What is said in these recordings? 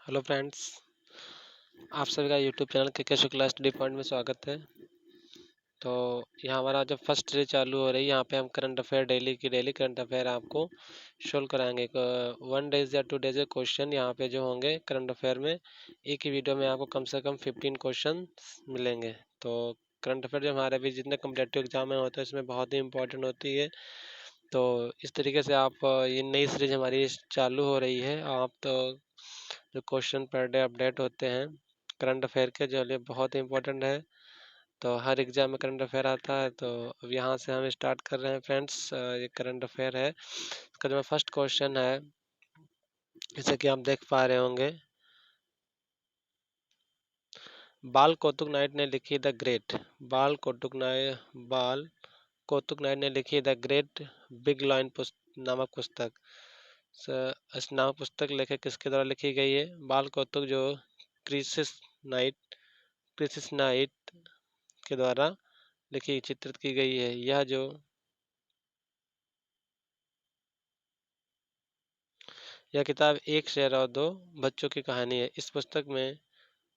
Hello friends, आप सभी का यूट्यूब चैनल के शुक्ला स्टडी पॉइंट में स्वागत है। तो यहाँ हमारा जब फर्स्ट डे चालू हो रही है, यहाँ पे हम current affair daily current affair आपको सोल्व कराएंगे। 1 डेज या 2 डेज के क्वेश्चन यहाँ पे जो होंगे करंट अफेयर में, एक ही वीडियो में आपको कम से कम 15 क्वेश्चन मिलेंगे। तो करंट अफेयर जो हमारे भी जितने कम्पिटेटिव एग्जाम में होते हैं इसमें बहुत ही इंपॉर्टेंट होती है। तो इस तरीके से आप ये नई सीरीज हमारी चालू हो रही है। आप तो जो क्वेश्चन पर डे अपडेट होते हैं करंट अफेयर के, जो लिए बहुत ही इंपॉर्टेंट है। तो हर एग्जाम में करंट अफेयर आता है। तो अब यहाँ से हम स्टार्ट कर रहे हैं फ्रेंड्स। ये करंट अफेयर है। इसका जो फर्स्ट क्वेश्चन है, जैसे कि आप देख पा रहे होंगे, बाल कौतुक नाइट ने लिखी द ग्रेट बाल कौतुक नाइट ने लिखी द ग्रेट बिग लाइन नामक पुस्तक। इस नामक पुस्तक लेखक किसके द्वारा लिखी गई है? बाल कौतुक, जो क्रिसिस नाइट के द्वारा चित्रित की गई है। यह किताब एक शेर और दो बच्चों की कहानी है। इस पुस्तक में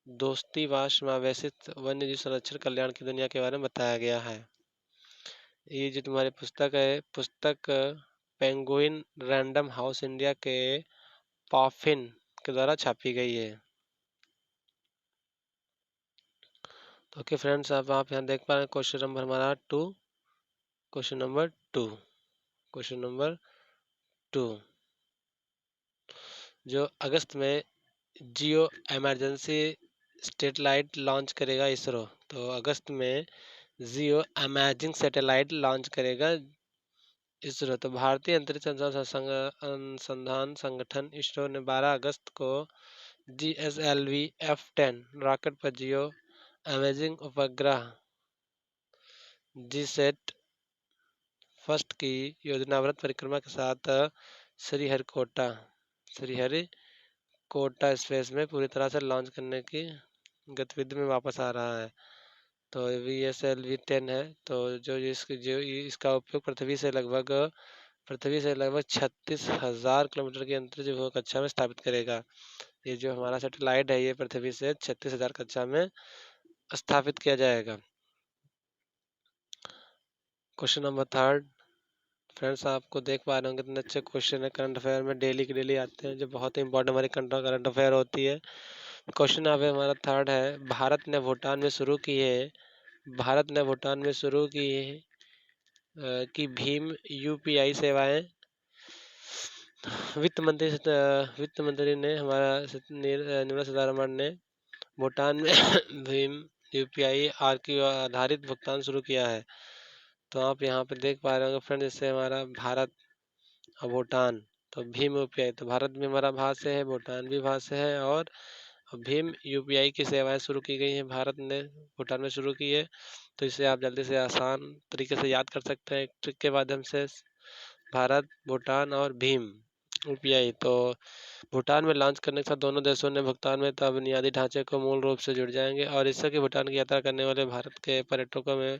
दोस्ती व समावेशित वन्यजीव संरक्षण कल्याण की दुनिया के बारे में बताया गया है। ये जो तुम्हारी पुस्तक है, पुस्तक पेंगुइन रैंडम हाउस इंडिया के पॉफिन के द्वारा छापी गई है। तो ओके फ्रेंड्स, अब आप यहाँ देख पा रहे हैं क्वेश्चन नंबर हमारा 2। क्वेश्चन नंबर 2, जो अगस्त में जियो इमरजेंसी सैटेलाइट लॉन्च करेगा इसरो। तो अगस्त में जियो इमेजिंग सैटेलाइट लॉन्च करेगा इसरो। तो भारतीय अंतरिक्ष अनुसंधान संगठन इसरो ने 12 अगस्त को GSLV F10 रॉकेट पर जियो इमेजिंग उपग्रह जीसैट फर्स्ट की योजनाबद्ध परिक्रमा के साथ श्रीहरिकोटा स्पेस में पूरी तरह से लॉन्च करने की गतिविधि में वापस आ रहा है। तो VSLV-10 है। तो जो इसका उपयोग पृथ्वी से लगभग 36,000 किलोमीटर की अंतरिक्ष भू कक्षा में स्थापित करेगा। ये जो हमारा सैटेलाइट है, ये पृथ्वी से 36,000 कक्षा में स्थापित किया जाएगा। क्वेश्चन नंबर 3 फ्रेंड्स, आपको देख पा रहे होंगे कितने अच्छे क्वेश्चन है करंट अफेयर में, डेली के डेली आते हैं, जो बहुत ही इंपॉर्टेंट हमारी करंट अफेयर होती है। क्वेश्चन यहाँ पे हमारा 3 है, भारत ने भूटान में शुरू की कि भीम UPI सेवाएं। वित्त मंत्री ने निर्मला सीतारमण ने भूटान में भीम UPI RQ आधारित भुगतान शुरू किया है। तो आप यहाँ पे देख पा रहे होंगे फ्रेंड, इससे हमारा भारत और भूटान, तो भीम UPI, तो भारत भी हमारा भाग से है, भूटान भी भाग से है, और भीम UPI की सेवाएं शुरू की गई हैं, भारत ने भूटान में शुरू की है। तो इसे आप जल्दी से आसान तरीके से याद कर सकते हैं एक ट्रिक के माध्यम से, भारत, भूटान और भीम UPI। तो भूटान में लॉन्च करने के साथ दोनों देशों ने भुगतान में तब बुनियादी ढांचे को मूल रूप से जुड़ जाएंगे, और इससे कि भूटान की यात्रा करने वाले भारत के पर्यटकों में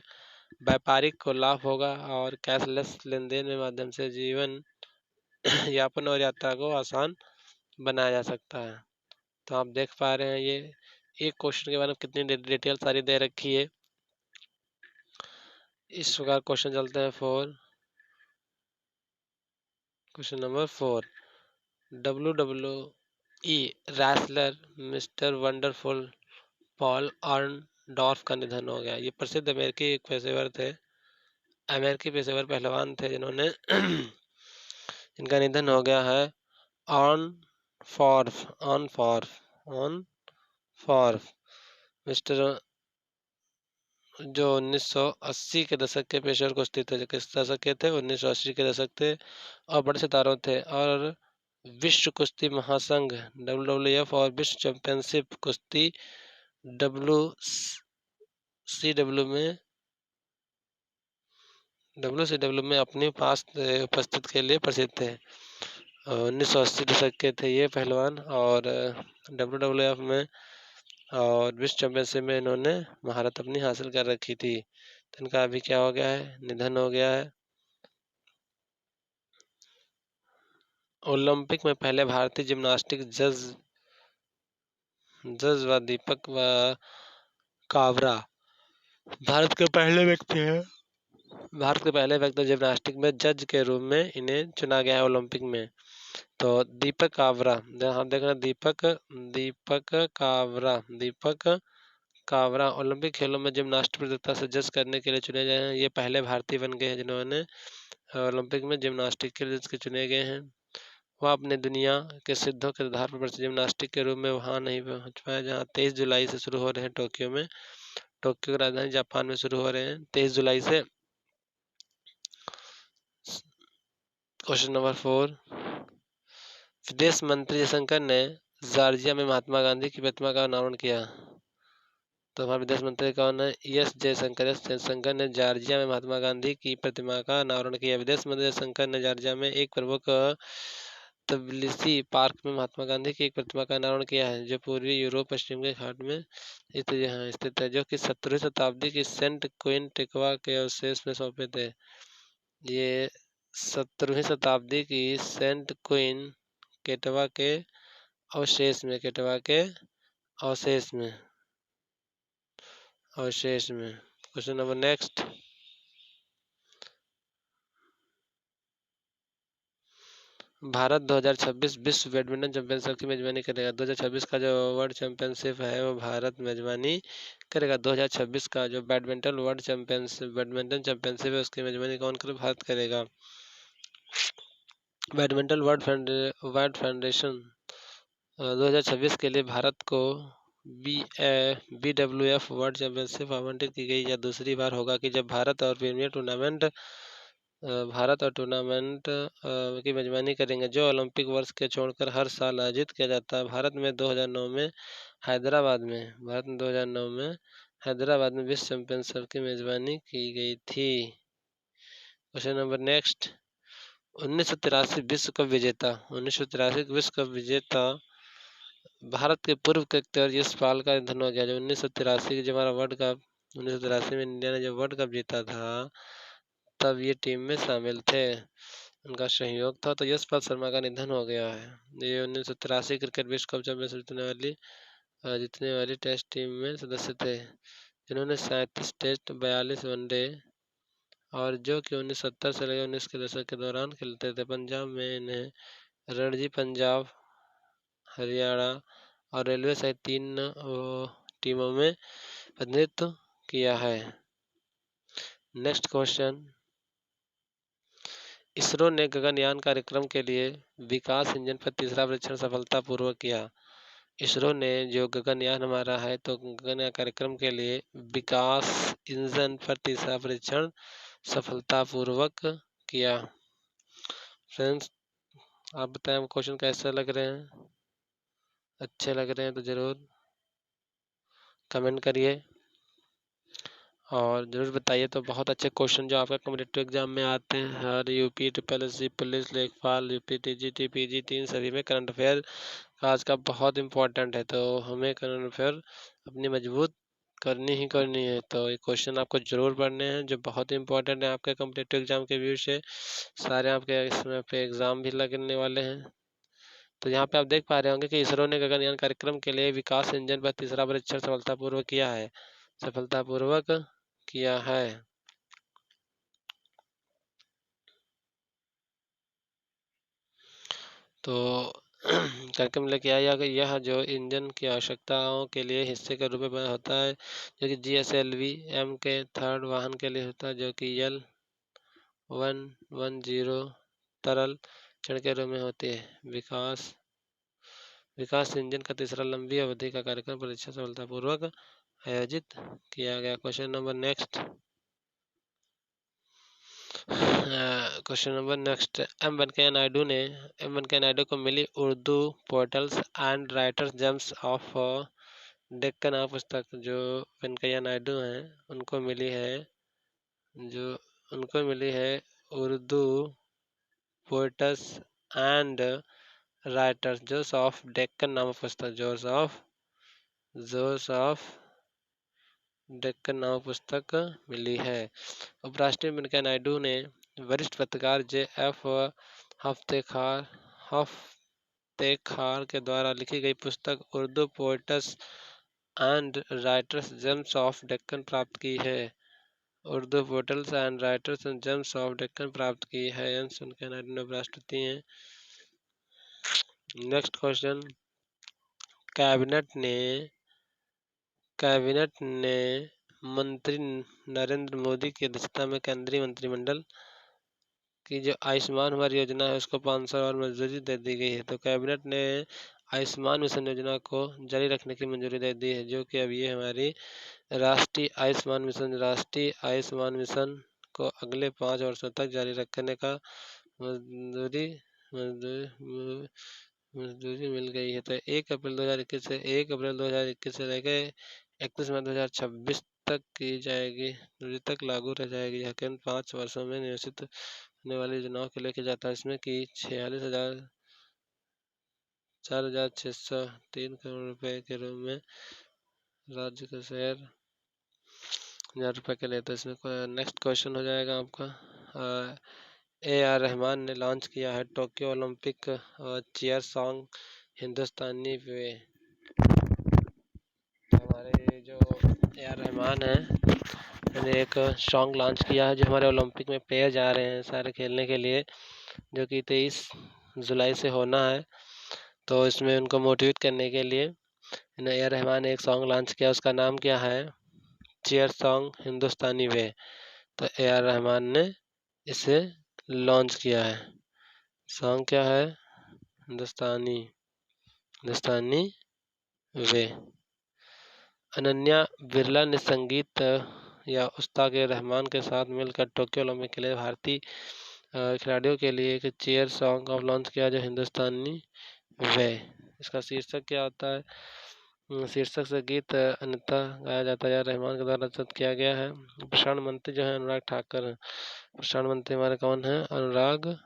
व्यापारिक को लाभ होगा और कैशलेस लेन देन के माध्यम से जीवन यापन और यात्रा को आसान बनाया जा सकता है। तो आप देख पा रहे हैं, ये एक क्वेश्चन के बारे में कितनी डिटेल सारी दे रखी है। इस प्रकार क्वेश्चन चलते हैं 4। Question number 4, WWE wrestler mister wonderful Paul Orndorff का निधन हो गया। ये प्रसिद्ध अमेरिकी पहलवान थे जिन्होंने इनका निधन हो गया है। ऑन फॉर्फ मिस्टर, जो 1980 के दशक के पेशेवर कुश्ती थे। किस दशक के थे? 1980 के दशक थे, और बड़े सितारों थे। और विश्व कुश्ती महासंघ WWF और विश्व चैंपियनशिप कुश्ती WCW में अपनी उपस्थिति के लिए प्रसिद्ध थे। 1980 दशक के थे ये पहलवान, और WWF में और विश्व चैंपियनशिप में इन्होंने महारत अपनी हासिल कर रखी थी। तो इनका अभी क्या हो गया है? निधन हो गया है। ओलंपिक में पहले भारतीय जिम्नास्टिक जज जज व दीपक व कावरा भारत के पहले व्यक्ति हैं भारत के पहले व्यक्ति जिम्नास्टिक में जज के रूप में इन्हें चुना गया है ओलंपिक में। तो दीपक कावरा, हम देख रहे हैं दीपक कावरा ओलंपिक खेलों में जिम्नास्टिक प्रतियोगिता से जज करने के लिए चुने गए हैं। ये पहले भारतीय बन गए हैं जिन्होंने ओलंपिक में जिम्नास्टिक के लिए जज के चुने गए हैं। वह अपने दुनिया के सिद्धों के आधार पर जिम्नास्टिक के रूप में वहां नहीं पहुंच पाया, जहां 23 जुलाई से शुरू हो रहे हैं टोक्यो में। टोक्यो की राजधानी जापान में शुरू हो रहे हैं 23 जुलाई से। क्वेश्चन नंबर 4, विदेश मंत्री जयशंकर ने जॉर्जिया में महात्मा गांधी की प्रतिमा का अनावरण किया। तो हमारे विदेश मंत्री कौन है? एस जयशंकर ने जॉर्जिया में महात्मा गांधी की प्रतिमा का अनावरण किया। विदेश मंत्री जयशंकर ने जॉर्जिया में एक प्रमुख तबिलिसी पार्क में महात्मा गांधी की एक प्रतिमा का अनावरण किया है, जो पूर्वी यूरोप पश्चिम के घाट में स्थित है, जो कि 17वीं शताब्दी की सेंट क्वीन टेकवा के अवशेष में सौंपे थे। ये 17वीं शताब्दी की सेंट क्वीन केटवा के अवशेष में क्वेश्चन नंबर नेक्स्ट, भारत 2026 विश्व बैडमिंटन चैंपियनशिप की मेजबानी करेगा। 2026 का जो वर्ल्ड चैंपियनशिप है वो भारत मेजबानी करेगा। 2026 का जो बैडमिंटन चैंपियनशिप है उसकी मेजबानी कौन करे? भारत करेगा। बैडमिंटन वर्ल्ड फेडरेशन 2026 के लिए भारत को BWF वर्ल्ड चैंपियनशिप आवंटित की गई। यह दूसरी बार होगा कि जब भारत और टूर्नामेंट की मेजबानी करेंगे, जो ओलंपिक वर्ष के छोड़कर हर साल आयोजित किया जाता है। भारत में 2009 में हैदराबाद में विश्व चैंपियनशिप की मेजबानी की गई थी। क्वेश्चन नंबर नेक्स्ट, 1983 विश्व कप विजेता भारत के पूर्व क्रिकेटर यशपाल का निधन हो गया। जो 1983 जब हमारा वर्ल्ड कप 1983 में इंडिया ने जब वर्ल्ड कप जीता था तब ये टीम में शामिल थे, उनका सहयोग था। तो यशपाल शर्मा का निधन हो गया है। ये 1983 क्रिकेट विश्व कप चैंपियनशिप जीतने वाली टेस्ट टीम में सदस्य थे, जिन्होंने 37 टेस्ट 42 वनडे और जो कि 1970 से लेकर 19 के दशक के दौरान खेलते थे। पंजाब में इन्हें रणजी पंजाब, हरियाणा और रेलवे सहित 3 टीमों में प्रतिनिधित्व किया है। नेक्स्ट क्वेश्चन, इसरो ने गगनयान कार्यक्रम के लिए विकास इंजन पर तीसरा परीक्षण सफलतापूर्वक किया। इसरो ने जो गगनयान हमारा है तो गगनयान कार्यक्रम के लिए विकास इंजन पर तीसरा परीक्षण सफलतापूर्वक किया। फ्रेंड्स, आप बताएं क्वेश्चन कैसे लग रहे हैं? अच्छे लग रहे हैं तो ज़रूर कमेंट करिए और ज़रूर बताइए। तो बहुत अच्छे क्वेश्चन जो आपका कॉम्पिटिटिव एग्जाम में आते हैं, हर यूपी ट्रिपल पुलिस लेखपाल यूपी टीजीटी पीजी 3 सभी में करंट अफेयर आज का बहुत इंपॉर्टेंट है। तो हमें करंट अफेयर अपनी मजबूत करनी है। तो ये क्वेश्चन आपको जरूर पढ़ने हैं जो बहुत इंपॉर्टेंट है आपके कॉम्पिटिटिव एग्जाम के व्यू से। सारे आपके इसमें पे एग्जाम भी लगने वाले हैं। तो यहाँ पे आप देख पा रहे होंगे कि इसरो ने गगनयान कार्यक्रम के लिए विकास इंजन पर तीसरा परीक्षण सफलतापूर्वक किया है। तो कार्यक्रम लेके आया कि यह जो इंजन की आवश्यकताओं के लिए हिस्से के रूप में होता है, जो कि GSLV M के थर्ड वाहन के लिए होता है, जो कि L110 तरल क्षण के रूप में होती है। विकास इंजन का तीसरा लंबी अवधि का कार्यक्रम परीक्षा सफलतापूर्वक आयोजित किया गया। Question number next, M Venkaiah Naidu को मिली Urdu poets and writers gems of Deccan पुस्तक। जो वेंकैया नायडू हैं उनको मिली है उर्दू पोएट्स एंड राइटर्स जोस ऑफ डेक्कन नामक पुस्तक। जोस ऑफ डेक्कन नामक पुस्तक मिली है। उपराष्ट्रपति वेंकैया नायडू ने वरिष्ठ पत्रकार JF तेग खार के द्वारा लिखी गई पुस्तक Urdu poets and writers gems of Deccan प्राप्त की है? Urdu poets and writers gems of Deccan प्राप्त की है। एम वेंकैया नायडू उपराष्ट्रपति हैं। नेक्स्ट क्वेश्चन, कैबिनेट ने मंत्री नरेंद्र मोदी की अध्यक्षता में केंद्रीय मंत्रिमंडल की जो आयुष्मान भारत योजना है उसको 500 और मंजूरी दे दी गई है। तो कैबिनेट ने आयुष्मान मिशन योजना को जारी रखने की मंजूरी दे दी है, जो कि अब ये हमारी राष्ट्रीय आयुष्मान मिशन को अगले 5 वर्षों तक जारी रखने का मंजूरी मिल गई है। तो 1 अप्रैल 2021 से 1 अप्रैल 2021 से लेकर 31 मई 2026 तक की जाएगी, तक लागू रह जाएगी। यह केंद्र 5 वर्षों में नियोजित होने वाली योजनाओं को लेकर जाता है, इसमें कि 4,603 करोड़ रुपए के रूप में राज्य के शहर 1,000 रुपए के लिए। तो इसमें नेक्स्ट क्वेश्चन हो जाएगा आपका, AR रहमान ने लॉन्च किया है टोक्यो ओलंपिक चीयर सॉन्ग हिंदुस्तानी वे। हमारे जो AR रहमान है ने एक सॉन्ग लॉन्च किया है जो हमारे ओलंपिक में प्लेयर जा रहे हैं सारे खेलने के लिए, जो कि 23 जुलाई से होना है। तो इसमें उनको मोटिवेट करने के लिए AR रहमान ने एक सॉन्ग लॉन्च किया, उसका नाम क्या है? चीयर सॉन्ग हिंदुस्तानी वे। तो AR रहमान ने इसे लॉन्च किया है। सॉन्ग क्या है? हिंदुस्तानी वे। अनन्या बिरला ने संगीत या उस्ताद रहमान के साथ मिलकर टोक्यो ओलंपिक के लिए भारतीय खिलाड़ियों के लिए एक चीयर सॉन्ग ऑफ लॉन्च किया जो हिंदुस्तानी वे। इसका शीर्षक क्या होता है? शीर्षक से गीत अन्यथा गाया जाता है, रहमान के द्वारा रचित किया गया है। प्रसारण मंत्री जो है अनुराग ठाकुर हैं। प्रसारण मंत्री हमारे कौन है? अनुराग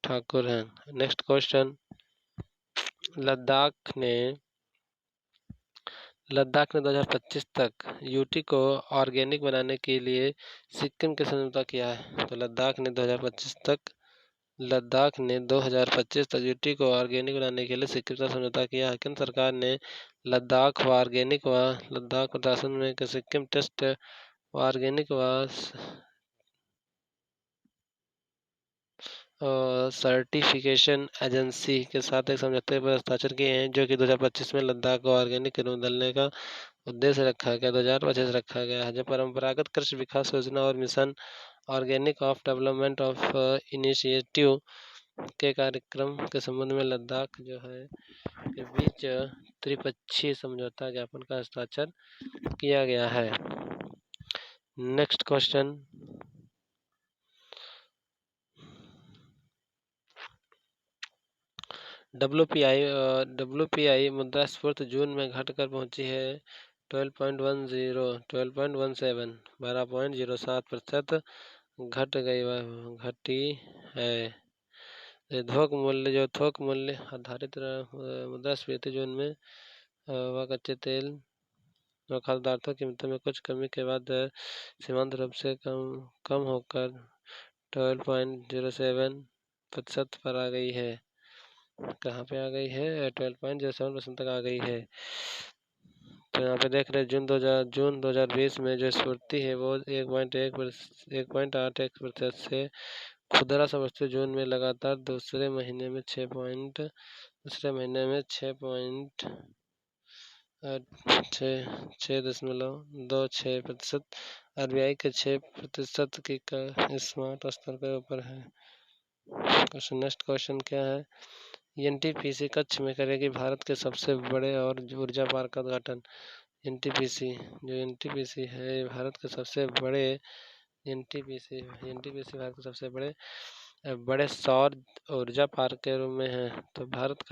ठाकुर हैं। नेक्स्ट क्वेश्चन, लद्दाख ने 2025 तक यूटी को ऑर्गेनिक बनाने के लिए सिक्किम के समझौता किया है। तो लद्दाख ने 2025 तक यूटी को ऑर्गेनिक बनाने के लिए सिक्किम का समझौता किया है। केंद्र सरकार ने लद्दाख प्रशासन में Sikkim test organic certification agency के साथ एक समझौते पर हस्ताक्षर किए हैं, जो कि 2025 में लद्दाख को ऑर्गेनिक के रूप में बदलने का उद्देश्य रखा गया 2025 रखा गया है। जो परंपरागत कृषि विकास योजना और mission organic of development of initiative के कार्यक्रम के संबंध में लद्दाख जो है के बीच त्रिपक्षीय समझौता ज्ञापन का हस्ताक्षर किया गया है। नेक्स्ट क्वेश्चन, WPI मुद्रास्फीति जून में घटकर पहुंची है 12.17 12.07% घटी है। थोक मूल्य आधारित मुद्रास्फीति जून में व कच्चे तेल और खाद्य पदार्थों की कीमतों में कुछ कमी के बाद सीमांत रूप से कम होकर 12.07% पर आ गई है। कहाँ पे आ गई है? 12.07% तक आ गई है। तो यहाँ पे देख रहे जून 2020 में जो स्फूर्ति है वो 1.81% से खुदरा सा वस्तु जून में लगातार दूसरे महीने में 6.26%। RBI के 6% की स्मार्ट स्तर के ऊपर है। नेक्स्ट क्वेश्चन क्या है? NTPC कच्छ में करेगी भारत के सबसे बड़े और ऊर्जा पार्क का उद्घाटन। NTPC है भारत के सबसे बड़े NTPC भारत के सबसे बड़े सौर ऊर्जा पार्क के रूप में है। तो भारत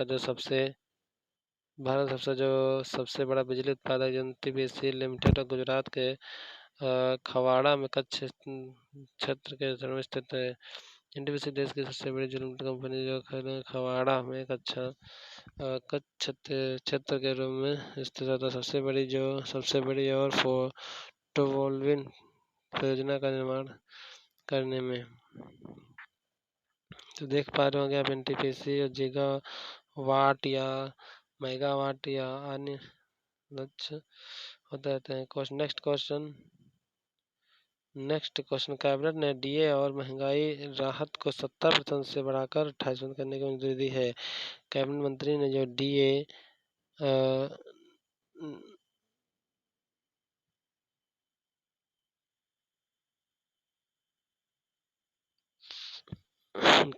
सबसे बड़ा बिजली उत्पादक NTPC लिमिटेड और गुजरात के खवाड़ा में कच्छ क्षेत्र के में स्थित है। NTPC देश की सबसे बड़ी जल लिमिटेड कंपनी जो खवाड़ा में एक कच्छ क्षेत्र के रूप में स्थित होता है। सबसे बड़ी और फोटोवोल्टिक परियोजना का निर्माण करने में। तो देख पा रहे होंगे आप NTPC और वाट या मेगावाट या अन्य लक्ष्य होते रहते हैं। नेक्स्ट क्वेश्चन, कैबिनेट ने डीए और महंगाई राहत को 70% से बढ़ाकर 28% करने की मंजूरी दी है। कैबिनेट मंत्री ने जो डीए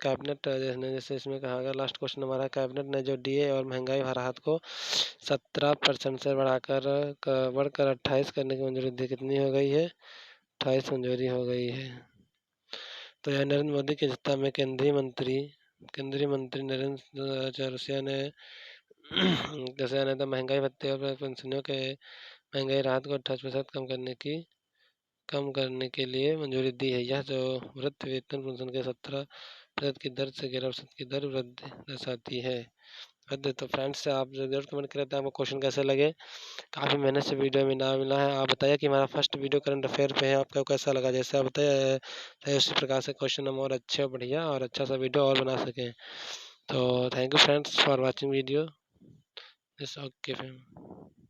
कैबिनेट ने जैसे इसमें कहा गया, लास्ट क्वेश्चन हमारा, कैबिनेट ने जो डीए और महंगाई राहत को 17% से बढ़कर 28 करने की मंजूरी दी। कितनी हो गई है? 28 मंजूरी हो गई है। तो यह नरेंद्र मोदी की अध्यक्षता में केंद्रीय मंत्री नरेंद्र चौरसिया ने तो महंगाई भत्ते और पेंशनों के महंगाई राहत को 28% कम करने के लिए मंजूरी दी है। यह जो वृद्ध वेतन पेंशन के 17% की दर से 11% की दर वृद्धि दर्शाती है। तो फ्रेंड्स, आप जरूर कमेंट करें आपको क्वेश्चन कैसे लगे। काफ़ी मेहनत से वीडियो में ना मिला है। आप बताइए कि हमारा फर्स्ट वीडियो करंट अफेयर पे है, आपको कैसा लगा। जैसे आप बताइए उसी प्रकार से क्वेश्चन हम और अच्छे बढ़िया और अच्छा सा वीडियो और बना सकें। तो thank you friends for watching video. It's okay friend.